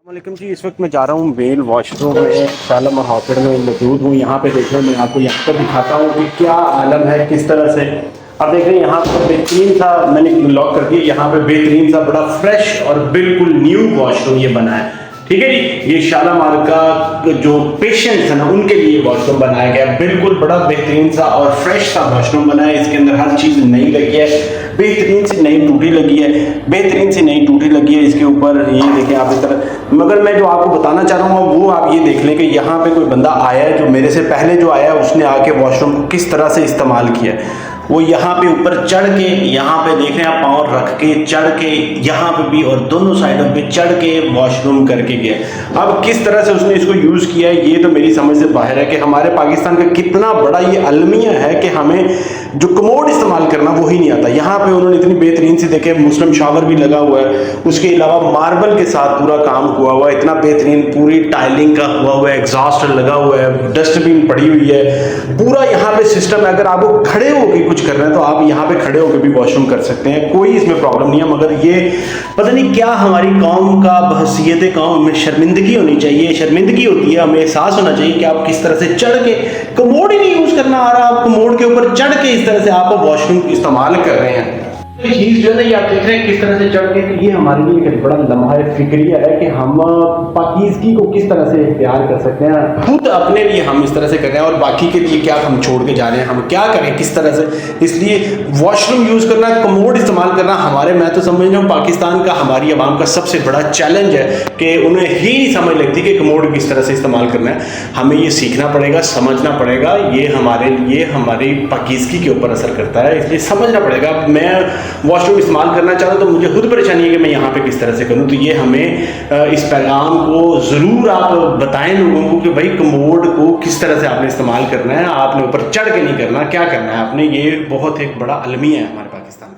वालेकुम जी। इस वक्त मैं जा रहा हूँ मेल वॉशरूम में शालम हॉस्पिटल में मौजूद हूँ। यहाँ पे देखो, मैं आपको यहाँ पर दिखाता हूँ कि क्या आलम है, किस तरह से। अब देख रहे हैं यहाँ पर बेहतरीन सा, मैंने लॉक कर दिया। यहाँ पे बेहतरीन सा बड़ा फ्रेश और बिल्कुल न्यू वॉशरूम ये बना है। ठीक है जी, ये शालामार का जो पेशेंट्स है ना, उनके लिए वॉशरूम बनाया गया है। बिल्कुल बड़ा बेहतरीन सा और फ्रेश सा वॉशरूम बना है। इसके अंदर हर चीज़ नई लगी है, बेहतरीन सी नई टूटी लगी है, बेहतरीन सी नई टूटी लगी है इसके ऊपर। ये देखें आप इस तरह। मगर मैं जो आपको बताना चाह रहा हूँ वो आप ये देख लें कि यहाँ पे कोई बंदा आया है, जो मेरे से पहले जो आया है, उसने आके वॉशरूम को किस तरह से इस्तेमाल किया है। वो यहाँ पे ऊपर चढ़ के, यहाँ पे देख रहे हैं आप, पाँव रख के चढ़ के, यहाँ पे भी और दोनों साइडों पे चढ़ के वॉशरूम करके गया। अब किस तरह से उसने इसको यूज़ किया है ये तो मेरी समझ से बाहर है कि हमारे पाकिस्तान का कितना बड़ा ये अलमिया है कि हमें जो कमोड इस्तेमाल करना वो ही नहीं आता। यहाँ पे उन्होंने इतनी बेहतरीन से, देखे मुस्लिम शावर भी लगा हुआ है, उसके अलावा मार्बल के साथ पूरा काम हुआ हुआ है, इतना बेहतरीन, पूरी टाइलिंग का हुआ है, एग्जॉस्ट लगा हुआ है, डस्टबिन पड़ी हुई है, पूरा यहाँ पे सिस्टम है। अगर आपको खड़े होकर कुछ करना है तो आप यहाँ पे खड़े होकर भी वॉशरूम कर सकते हैं, कोई इसमें प्रॉब्लम नहीं है। मगर ये पता नहीं क्या हमारी कौम का बहसियत कौम में शर्मिंदगी होनी चाहिए, शर्मिंदगी होती है। हमें एहसास होना चाहिए कि आप किस तरह से चढ़ के, कमोड ही नहीं यूज करना आ रहा, आप कमोड के ऊपर चढ़ के इस तरह से आप वॉशरूम इस्तेमाल कर रहे हैं। चीज जो है ना, ये आप देख रहे हैं किस तरह से चढ़ के। ये हमारे लिए एक बड़ा लम्हा फिक्रिया है कि हम पाकीज़गी को किस तरह से प्यार कर सकते हैं। खुद अपने लिए हम इस तरह से कर रहे हैं और बाकी के लिए क्या हम छोड़ के जा रहे हैं, हम क्या करें किस तरह से। इसलिए वॉशरूम यूज करना, कमोड इस्तेमाल करना हमारे, मैं तो समझ रहा हूँ पाकिस्तान का, हमारी आवाम का सबसे बड़ा चैलेंज है कि उन्हें ही नहीं समझ लगती कि कमोड किस तरह से इस्तेमाल करना है। हमें ये सीखना पड़ेगा, समझना पड़ेगा। ये हमारे लिए, हमारी पाकीज़गी के ऊपर असर करता है, इसलिए समझना पड़ेगा। मैं वॉशरूम इस्तेमाल करना चाहूँ तो मुझे खुद परेशानी है कि मैं यहाँ पे किस तरह से करूँ। तो ये हमें इस पैगाम को ज़रूर आप बताएं लोगों को कि भाई कमोड को किस तरह से आपने इस्तेमाल करना है, आपने ऊपर चढ़ के नहीं करना, क्या करना है आपने। ये बहुत एक बड़ा अलमिया है हमारे पाकिस्तान में।